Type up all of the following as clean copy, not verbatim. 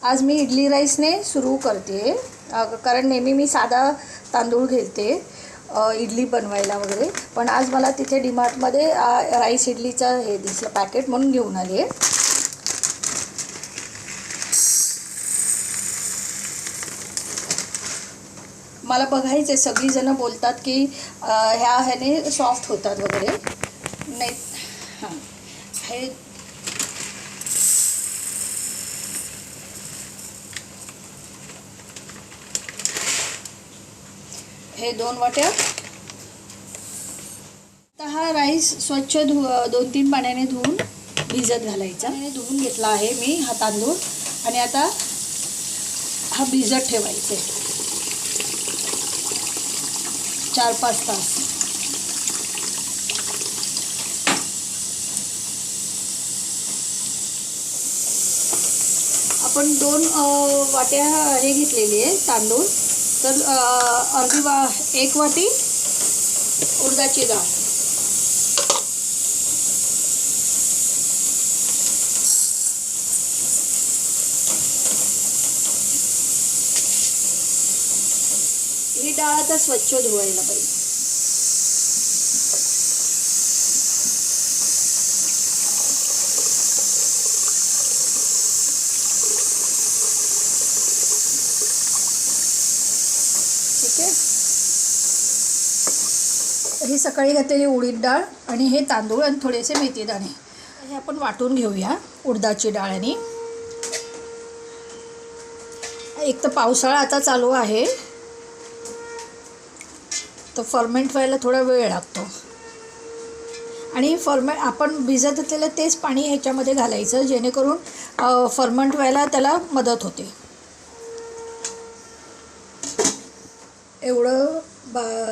आज मी इडली राईसने सुरू करते, कारण नेहमी मी साधा तांदूळ घेते इडली बनवायला वगैरे, पण आज मला तिथे डीमार्टमध्ये राईस इडलीचं हे दिसलं पॅकेट म्हणून घेऊन आले. मला बघायचे, सगळीजणं बोलतात की ह्याने सॉफ्ट होतात वगैरे. नाही, हां, हे 2 वाट्या. तर हा राईस स्वच्छ 2-3 पाण्याने धुवून भिजत घालायचा. धुवून घेतला आहे मी हा तांदूळ, आणि आता हा भिजत ठेवायचा 4-5 तास. आपण 2 वाट्या हे घेतलेली आहे तांदूळ, तर 1 वाटी उडदाची डाळ, ही डाळ आता स्वच्छ धुवायला पाहिजे. ठीक आहे. ही सकाळी घातलेली उडीद डाळ आणि हे तांदूळ आणि थोडेसे मेथी दाणे हे आपण वाटून घेऊया. उडदाची डाळ, आणि एक तर पावसाळा आता चालू आहे, तर फर्मेंट व्हायला थोडा वेळ लागतो, आणि आपण भिजत घातलेलं तेच पाणी ह्याच्यामध्ये घालायचं, जेणेकरून फर्मेंट व्हायला त्याला मदत होते. एवढं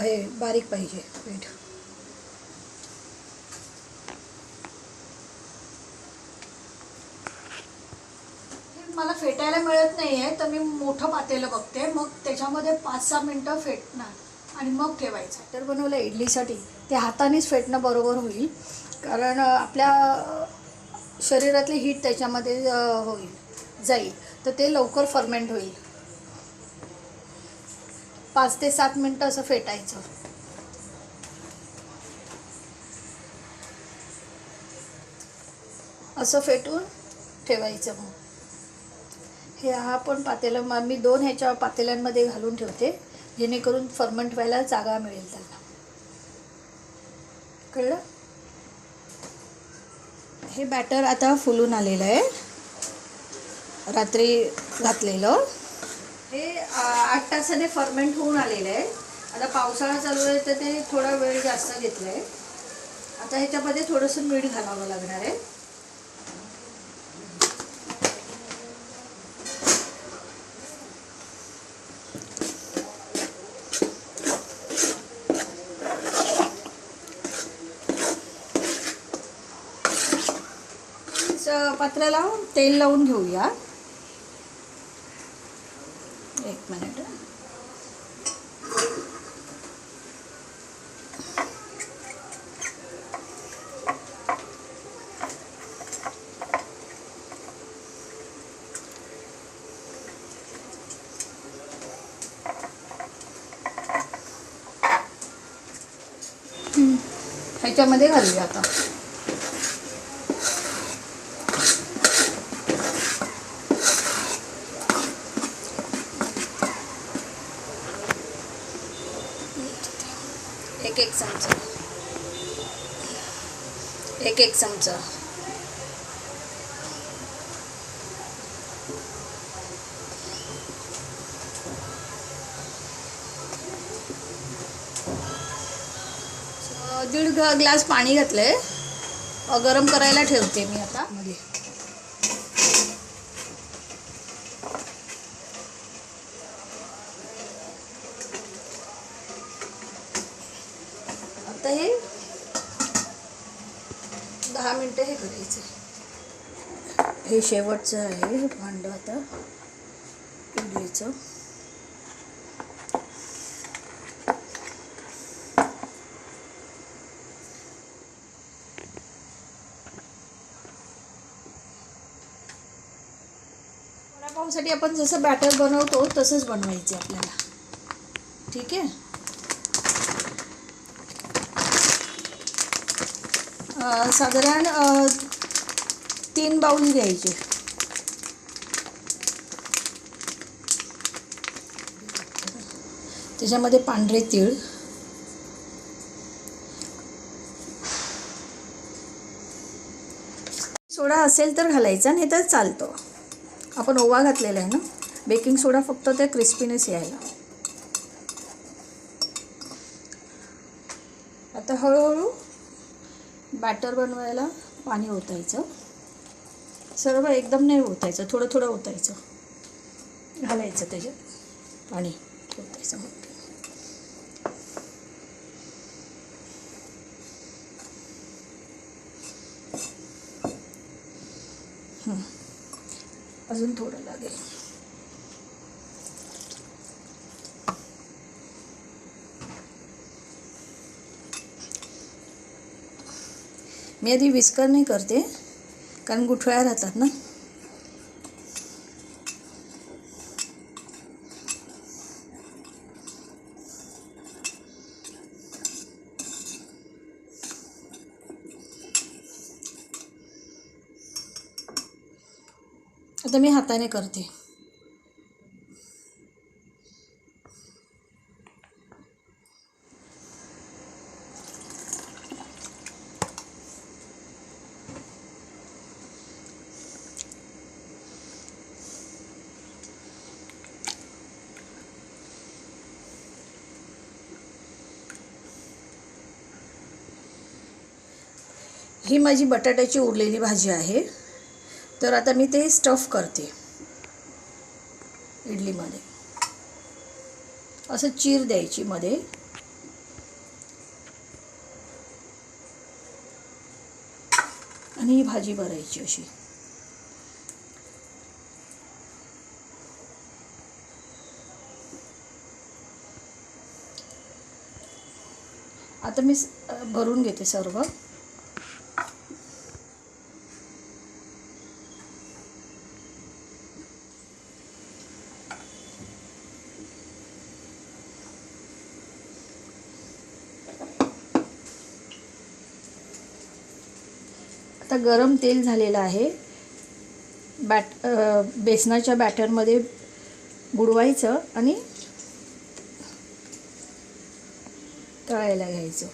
हे बारीक पाहिजे पीठ. मला फेटायला मिळत नाही आहे, तर मी मोठं पातेलं बघते, मग त्याच्यामध्ये 5-6 मिनटं फेटणार आणि मग ठेवायचं. बॅटर बनवलं इडलीसाठी, ते हातानेच फेटणं बरोबर होईल, कारण आपल्या शरीरातली हीट त्याच्यामध्ये जाईल, तर ते लवकर फर्मेंट होईल. 5 ते 7 मिनटं असं फेटायचं. असं फेटून ठेवायचं. मग हे हा पण पातेलं मी 2 ह्याच्या पातेल्यांमध्ये घालून ठेवते, जेणेकरून फर्मेंट व्हायला जागा मिळेल त्यांना. कळलं? हे बॅटर आता फुलून आलेलं आहे, रात्री घातलेलं. हे 8 तासाने फर्मेंट होऊन आलेलं आहे. आता पावसाळा चालू आहे, तर ते थोडा वेळ जास्त घेतला आहे. आता ह्याच्यामध्ये थोडंसं मीठ घालावं लागणार आहे. पात्राला तेल लावून घेऊया. 1 मिनिट. ह्याच्यामध्ये घालूया आता. एक चमचा, 1 चमचा. दीड ग्लास पाणी घातलंय, गरम करायला ठेवते मी आता. मध्ये आता हे 10 मिनटं हे करायचं. हे शेवटचं आहे भांडं आता इडलीचं. वडापावसाठी आपण जसं बॅटर बनवतो तसंच बनवायचं आपल्याला. ठीक आहे. साधारण 3 बाउल घ्यायचे. त्याच्यामध्ये पांढरे तीळ, सोडा असेल तर घालायचा, नाही तर चालतो. आपण ओवा घातलेला आहे ना. बेकिंग सोडा फक्त ते क्रिस्पीनेस यायला. आता हळूहळू बॅटर बनवायला पाणी ओतायचं. सर्व एकदम नाही ओतायचं, थोडं थोडं ओतायचं. घालायचं त्याच्यात पाणी ओतायचं. अजून थोडं लागेल. मी आधी विस्कर नाही करते कारण गुठळ्या राहतात ना. आता मी हाताने करते. ही माझी बटाट्याची उरलेली भाजी आहे. तर आता मी ते स्टफ करते इडलीमध्ये. असं चीर द्यायची मध्ये. आणि ही भाजी भरायची अशी. आता मी भरून घेते सर्व. आता गरम तेल झालेलं आहे. बेसनाच्या बॅटरमध्ये बुडवायचं आणि तळायला घ्यायचं.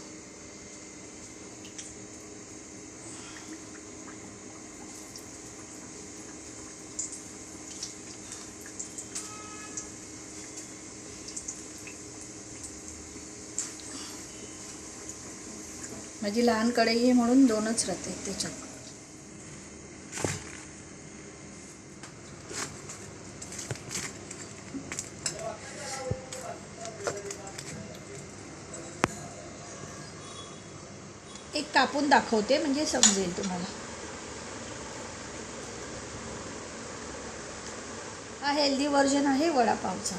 माझी लहान कढई आहे म्हणून 2च राहते त्याच्यात. एक कापून दाखवते म्हणजे समजेल तुम्हाला. हा हेल्दी व्हर्जन आहे वडापावचा.